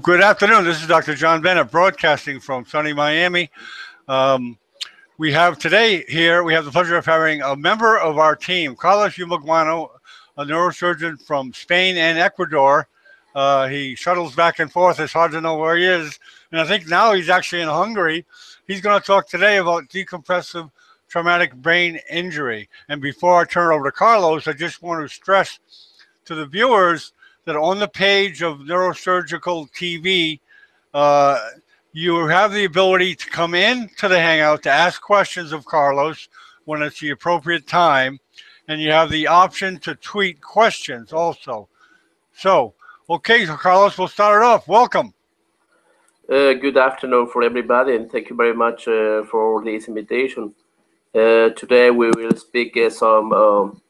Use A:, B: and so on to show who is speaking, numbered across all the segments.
A: Good afternoon. This is Dr. John Bennett broadcasting from sunny Miami. Um, we have today here, we have the pleasure of having a member of our team, Carlos Lluminguano, a neurosurgeon from Spain and Ecuador. He shuttles back and forth. It's hard to know where he is. And I think now he's actually in Hungary. He's going to talk today about decompressive traumatic brain injury. And before I turn it over to Carlos, I just want to stress to the viewers that on the page of Neurosurgical TV, you have the ability to come in to the Hangout to ask questions of Carlos when it's the appropriate time, and you have the option to tweet questions also. So, okay, so Carlos, we'll start it off. Welcome.
B: Good afternoon for everybody, and thank you very much for this invitation. Today we will speak some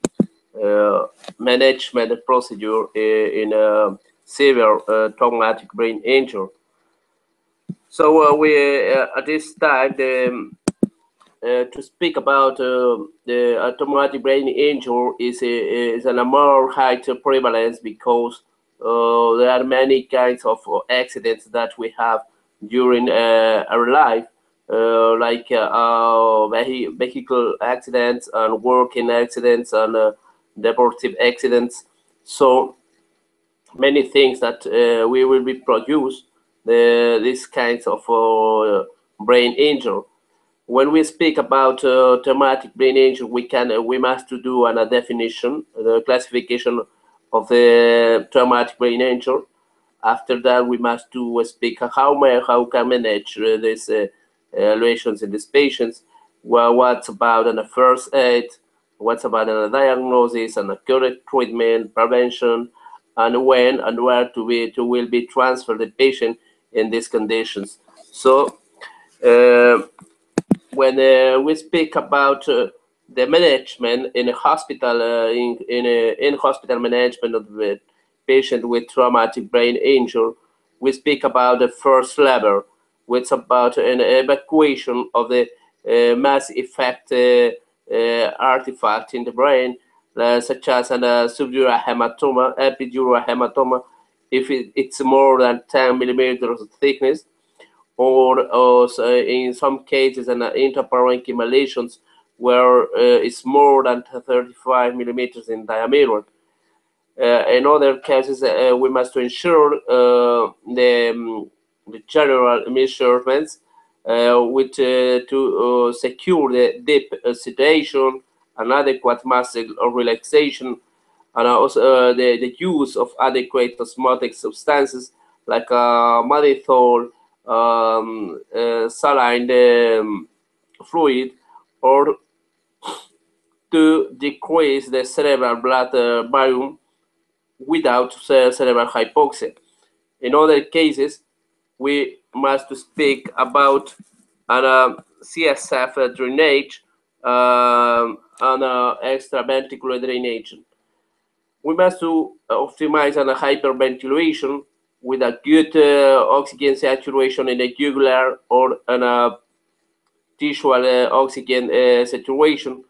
B: management procedure in severe traumatic brain injury. So we at this time to speak about the traumatic brain injury is a more high prevalence because there are many kinds of accidents that we have during our life, like vehicle accidents and working accidents and deportive accidents. So many things that we will be produced these kinds of brain injury. When we speak about traumatic brain injury, we must do a definition, the classification of the traumatic brain injury. After that, we must speak how can manage these lesions in these patients. Well, what's about the first aid? What's about a diagnosis and a correct treatment, prevention, and when and where will be transferred the patient in these conditions. So when we speak about the management in a hospital, in hospital management of the patient with traumatic brain injury, we speak about the first level, which is about an evacuation of the mass effect artifact in the brain, such as a subdural hematoma, epidural hematoma, if it's more than 10 millimeters of thickness, or in some cases an intraparenchymal lesions where it's more than 35 millimeters in diameter. In other cases, we must ensure the general measurements to secure the deep sedation, an adequate muscle relaxation, and also the use of adequate osmotic substances like methol, saline fluid, or to decrease the cerebral blood volume without cerebral hypoxia. In other cases, we must speak about an CSF drainage and extraventricular drainage. We must optimize a hyperventilation with a good oxygen saturation in the jugular or an tisual oxygen saturation,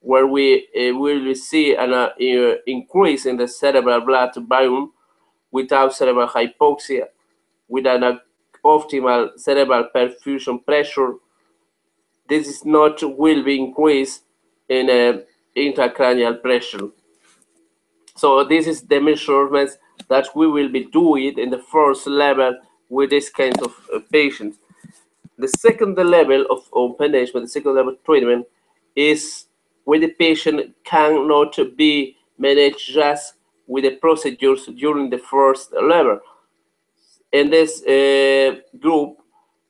B: where we will see an increase in the cerebral blood volume without cerebral hypoxia, with an optimal cerebral perfusion pressure. This is not will be increased in intracranial pressure. So this is the measurements that we will be doing in the first level with this kind of patients. The second level of management, the second level of treatment, is when the patient cannot be managed just with the procedures during the first level. In this group,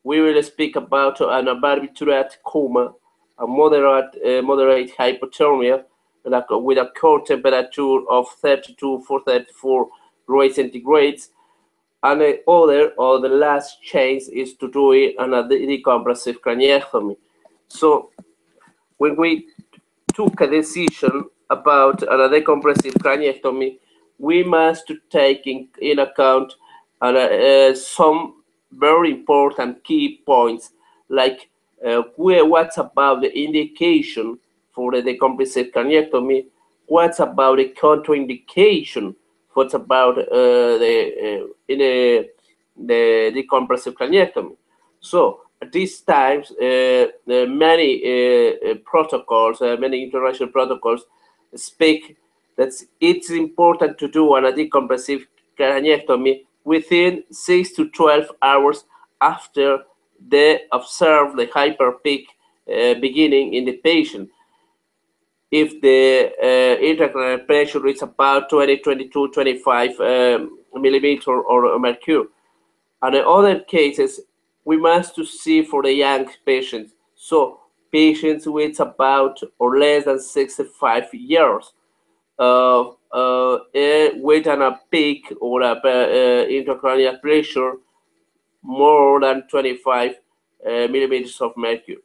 B: we will speak about an barbiturate coma, a moderate hypothermia, with a core temperature of 32 to 34 degrees centigrade, and the last chance is to do it on a decompressive craniotomy. So when we took a decision about a decompressive craniotomy, we must take in account some very important key points, like what's about the indication for the decompressive craniotomy, what's about the contraindication, what's about the decompressive craniotomy. So at these times, many protocols, many international protocols speak that it's important to do a decompressive craniotomy within 6 to 12 hours after they observe the hyperpeak beginning in the patient. If the intracranial pressure is about 20, 22, 25 millimeter or mercury. And in other cases, we must to see for the young patients. So patients with about or less than 65 years with a peak or a intracranial pressure more than 25 millimeters of mercury.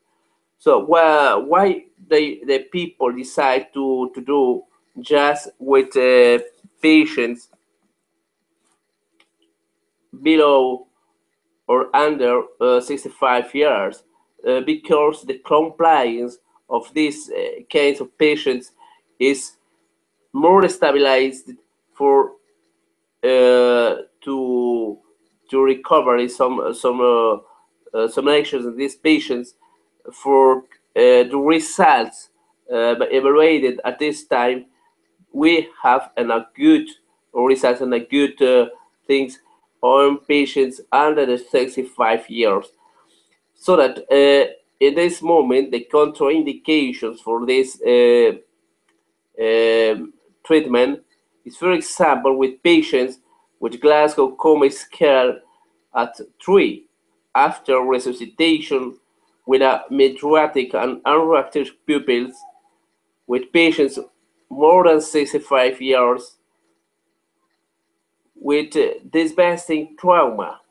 B: So why the people decide to do just with patients below or under 65 years? Because the compliance of these kinds of patients is more stabilized for to recover some actions in these patients for the results evaluated at this time. We have a good results and a good things on patients under the 65 years, so that in this moment the contraindications for this treatment is, for example, with patients with Glasgow coma scale at 3 after resuscitation with a mydriatic and unreactive pupils, with patients more than 65 years with disabling trauma,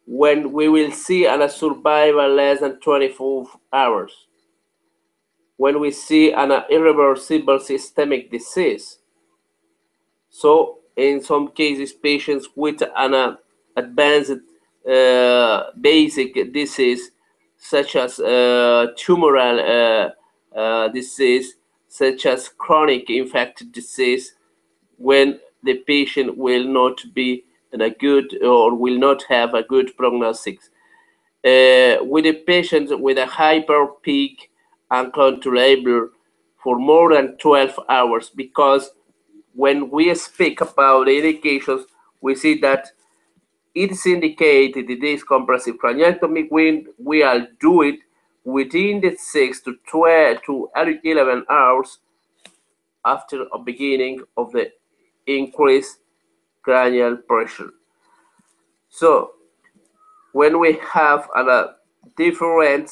B: when we will see a survival less than 24 hours, when we see an irreversible systemic disease. So in some cases, patients with an advanced basic disease, such as tumoral disease, such as chronic infected disease, when the patient will not be in a good or will not have a good prognosis. With a patient with a hyper peak uncontrollable for more than 12 hours, because when we speak about the indications, we see that it's indicated in this compressive craniotomy when we are do it within the 6 to 12 to 11 hours after a beginning of the increased cranial pressure. So when we have a different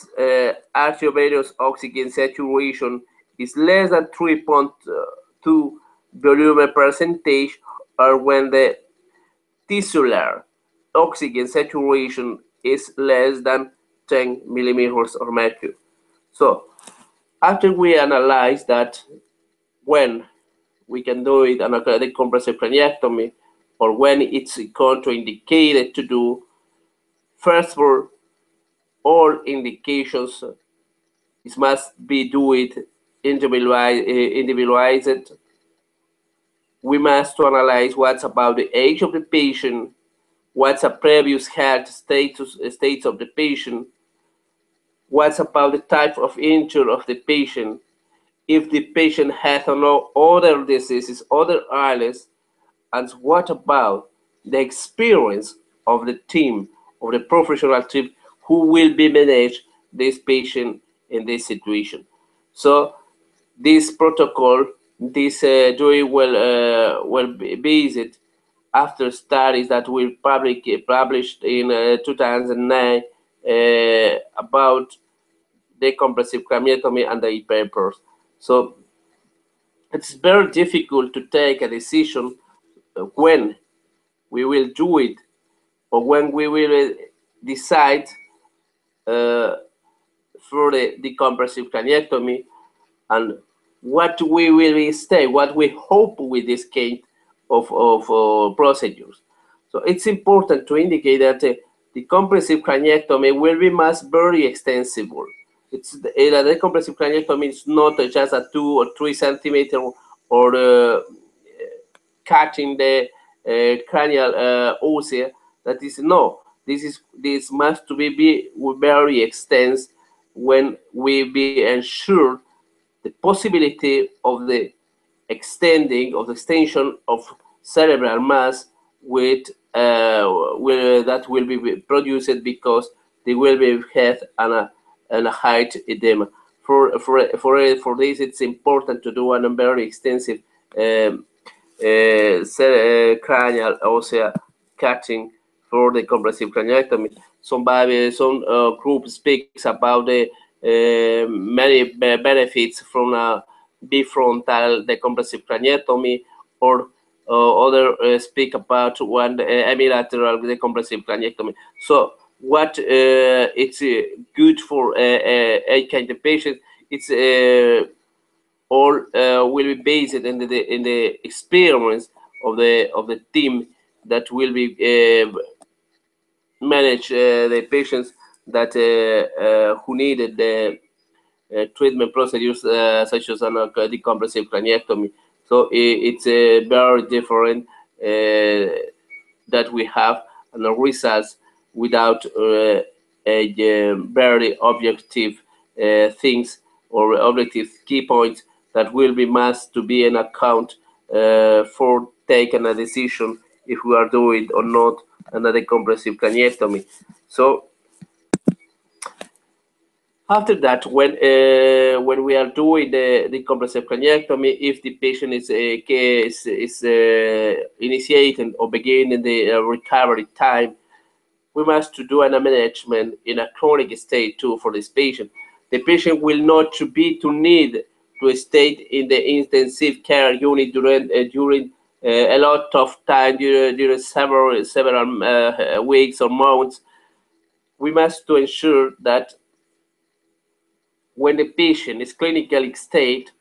B: arteriovenous oxygen saturation is less than 3.2 volume percentage, or when the tisular oxygen saturation is less than 10 millimeters of mercury. So after we analyze that, when we can do it an decompressive craniotomy, or when it's contraindicated to do, first for all indications, it must be do it individualized. We must to analyze what's about the age of the patient, what's a previous health states of the patient, what's about the type of injury of the patient, if the patient has no other diseases, other illness, and what about the experience of the team, of the professional team who will be manage this patient in this situation. So this protocol, this doing well based after studies that were published in 2009 about decompressive craniotomy and the papers. So it's very difficult to take a decision when we will do it, or when we will decide for the decompressive craniotomy, and what we will stay, what we hope with this kind of procedures. So it's important to indicate that the decompressive craniotomy will be very extensive. It's the decompressive craniotomy is not just a 2 or 3 centimeter or cutting the cranial ossia. That is no. This must to be very extensive when we be ensured the possibility of the extension of cerebral mass with that will be produced because they will be have an height edema. For this, it's important to do a very extensive cranial ossea cutting for the compressive craniotomy. Some group speaks about the many benefits from a bifrontal decompressive craniotomy, or other speak about one hemilateral decompressive craniotomy. So what it's good for a kind of patient, it's all will be based in the experience of the team that will be manage the patients that who needed the treatment procedures such as an decompressive craniotomy. So it's very different that we have and the results without a very objective things or objective key points that will be must to be in account for taking a decision if we are doing or not another decompressive craniotomy. So after that, when we are doing the decompressive craniotomy, if the patient is initiating or beginning the recovery time, we must to do an management in a chronic state too for this patient. The patient will not to be to need to stay in the intensive care unit during a lot of time during several weeks or months. We must to ensure that when the patient is clinically state,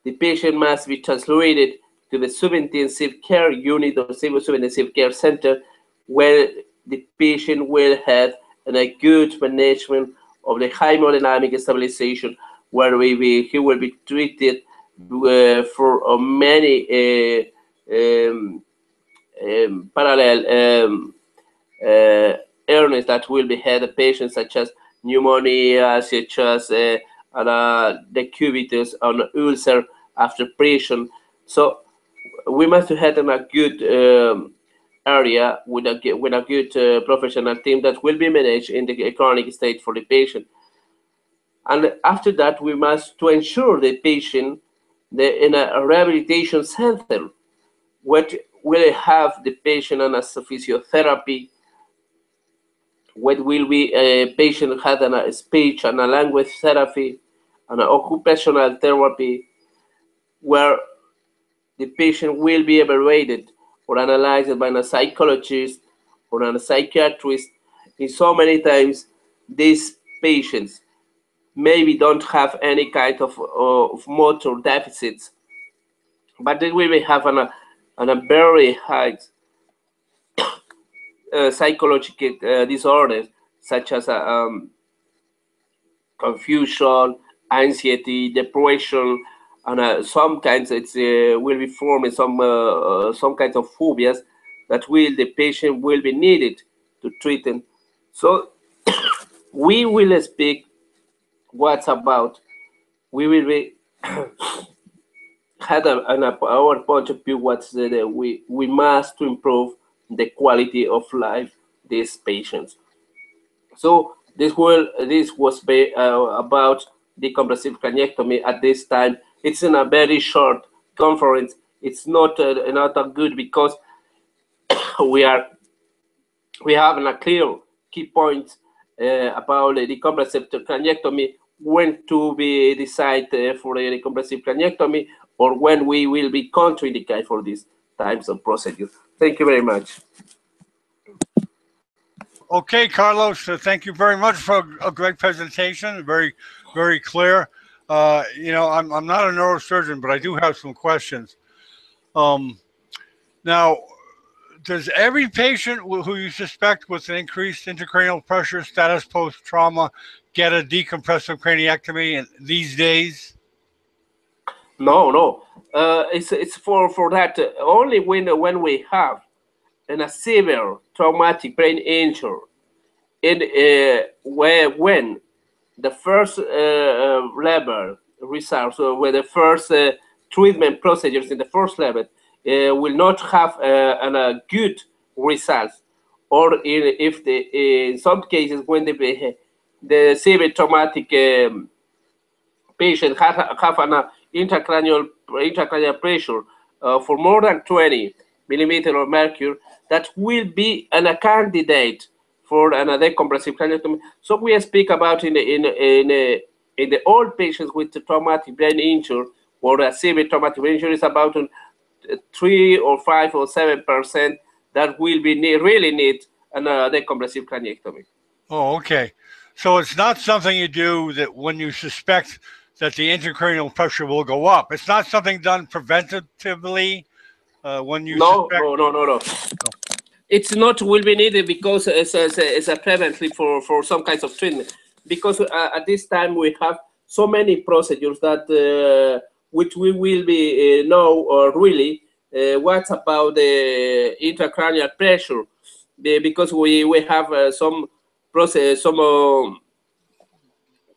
B: the patient must be translated to the subintensive care unit or subintensive care center, where the patient will have a good management of the hemodynamic stabilization, where he will be treated for many parallel illness that will be had a patient, such as pneumonia, such as decubitus on ulcer after operation. So we must have a good area with a good professional team that will be managed in the chronic state for the patient. And after that, we must to ensure the patient in a rehabilitation center, what will have the patient on a physiotherapy, what will be a patient had a speech and a language therapy and an occupational therapy, where the patient will be evaluated or analyzed by a psychologist or a psychiatrist. In so many times, these patients maybe don't have any kind of motor deficits, but they will have a very high psychological disorders, such as confusion, anxiety, depression, and some kinds will be forming some kinds of phobias that will the patient will be needed to treat them. So we will speak what's about. We will be had our point of view what's we must to improve the quality of life these patients. So this was about decompressive craniotomy at this time. It's in a very short conference. It's not a good because we have a clear key points about the decompressive craniotomy, when to be decided for the decompressive craniotomy, or when we will be contraindicated for these types of procedures. Thank you very much.
A: Okay, Carlos, thank you very much for a great presentation. Very, very clear. I'm not a neurosurgeon, but I do have some questions. Now, does every patient who you suspect with an increased intracranial pressure status post-trauma get a decompressive craniectomy these days?
B: No. It's for that only when we have and a severe traumatic brain injury, and when the first level results, or where the first treatment procedures in the first level will not have a good results, or if in some cases when the severe traumatic patient have an intracranial pressure for more than 20 millimeters of mercury, that will be a candidate for an decompressive craniotomy. So we speak about in the old patients with traumatic brain injury or a severe traumatic brain injury is about 3 or 5 or 7% that will be really need a decompressive craniectomy.
A: Oh, okay. So it's not something you do that when you suspect that the intracranial pressure will go up. It's not something done preventatively when you suspect.
B: No. It's not will be needed because it's a preventive for some kinds of treatment. Because at this time we have so many procedures that which we will be know really what's about the intracranial pressure, because we have some process, some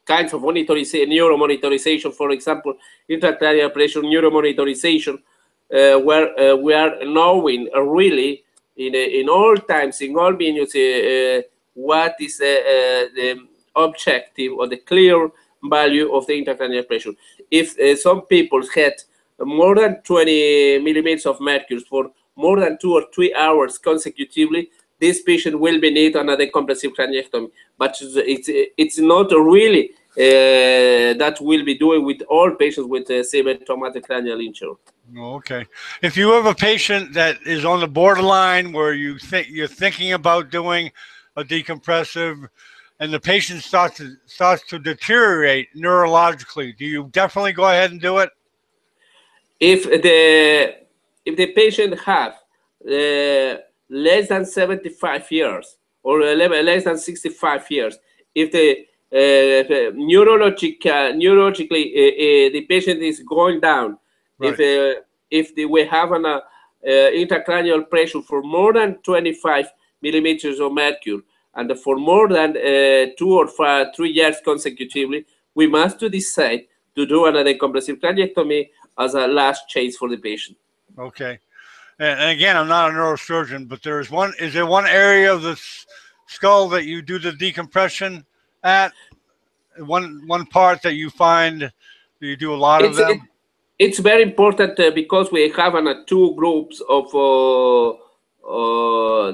B: kinds of neuromonitorization, for example, intracranial pressure neuromonitorization, where we are knowing really in all times, in all venues, what is the objective or the clear value of the intracranial pressure. If some people had more than 20 millimeters of mercury for more than 2 or 3 hours consecutively, this patient will be need another decompressive craniectomy. But it's not really that we'll be doing with all patients with severe traumatic cranial injury.
A: Okay. If you have a patient that is on the borderline where you're thinking about doing a decompressive, and the patient starts to deteriorate neurologically, do you definitely go ahead and do it?
B: If the patient have less than 75 years or less than 65 years, if the neurologically the patient is going down, right. If we have an intracranial pressure for more than 25 millimeters of mercury and for more than 2 or 3 years consecutively, we must decide to do another decompressive craniectomy as a last chance for the patient.
A: Okay. And again, I'm not a neurosurgeon, but is there one area of the skull that you do the decompression at? One part that you find you do a lot of them?
B: It's very important because we have two groups of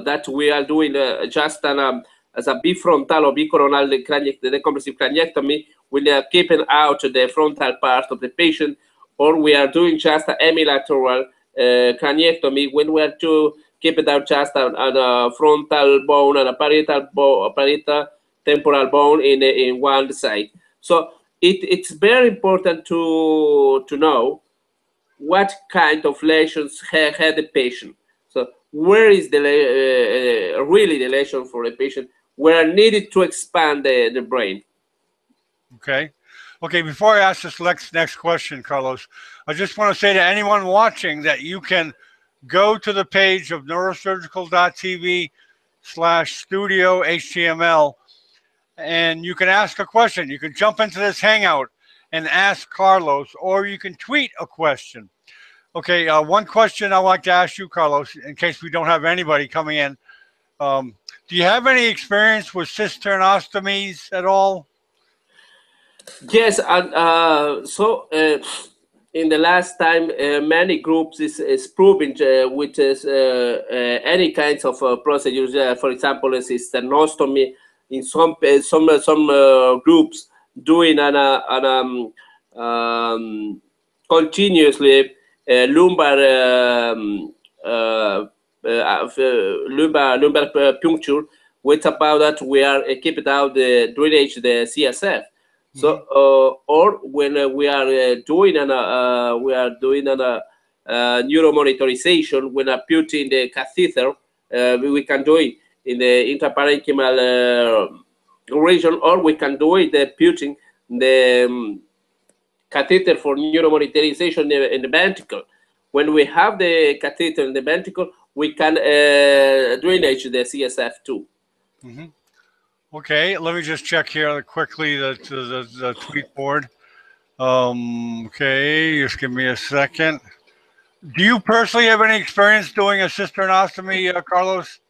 B: that we are doing just as a bifrontal or bicoronal decompressive craniectomy. We are keeping out the frontal part of the patient, or we are doing just a hemilateral craniectomy when we are to keep it out just a frontal bone and a parietal temporal bone in one side. So it's very important to know what kind of lesions had the patient. So where is the really the lesion for the patient where needed to expand the brain.
A: Okay. Okay, before I ask this next question, Carlos, I just want to say to anyone watching that you can go to the page of neurosurgical.tv/studio HTML, and you can ask a question. You can jump into this Hangout and ask Carlos, or you can tweet a question. Okay, one question I like to ask you, Carlos, in case we don't have anybody coming in. Do you have any experience with cisternostomies at all?
B: Yes, and so in the last time, many groups is proving with any kinds of procedures. For example, a cisternostomy in some groups doing continuously lumbar puncture. With about that, we are keeping out the drainage, the CSF. So, or when we are doing an neuromonitorization, when putting the catheter, we can do it in the intraparenchymal region, or we can do it putting the catheter for neuromonitorization in the ventricle. When we have the catheter in the ventricle, we can drainage the CSF too.
A: Mm-hmm. Okay, let me just check here quickly the tweet board. Okay, just give me a second. Do you personally have any experience doing a cisternostomy, Carlos?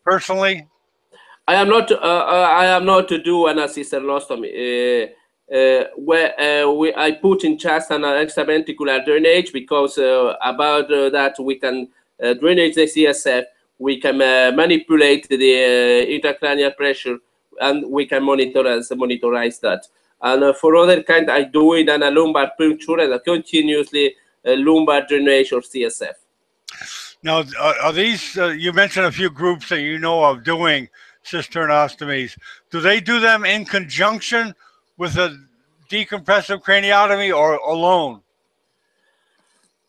A: Personally?
B: I am not. I am not to do an cisternostomy. Where I put in just an extraventricular drainage because about that we can drainage the CSF. We can manipulate the intracranial pressure, and we can monitorize that. And for other kind, I do it on a lumbar puncture and a continuously lumbar drainage of CSF.
A: Now, are these, you mentioned a few groups that you know of doing cisternostomies. Do they do them in conjunction with a decompressive craniotomy or alone?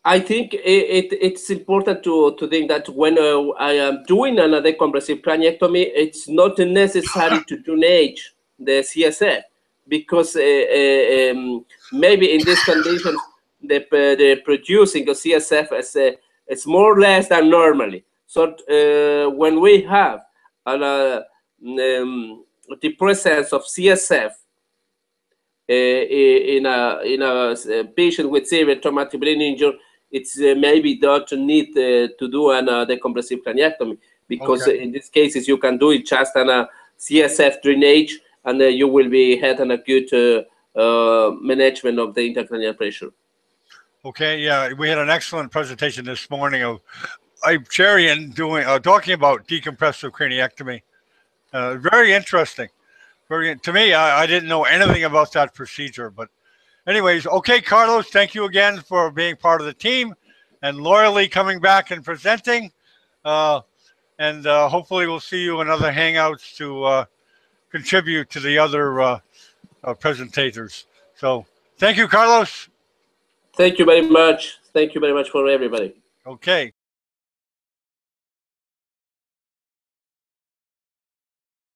B: I think it's important to think that when I am doing another decompressive craniotomy, it's not necessary to drainage the CSF because maybe in these conditions the producing of CSF is more or less than normally. So when we have the presence of CSF in a patient with severe traumatic brain injury, it's maybe don't need to do an decompressive craniotomy because
A: Okay.
B: in these cases you can do it just on a CSF drainage and you will be having a good management of the intracranial pressure.
A: Okay, yeah, we had an excellent presentation this morning of Iberian doing talking about decompressive craniectomy. Very interesting. Very to me, I didn't know anything about that procedure, but anyways, okay, Carlos, thank you again for being part of the team and loyally coming back and presenting. And hopefully, we'll see you in other hangouts to contribute to the other presentators. So, thank you, Carlos.
B: Thank you very much. Thank you very much for everybody.
A: Okay.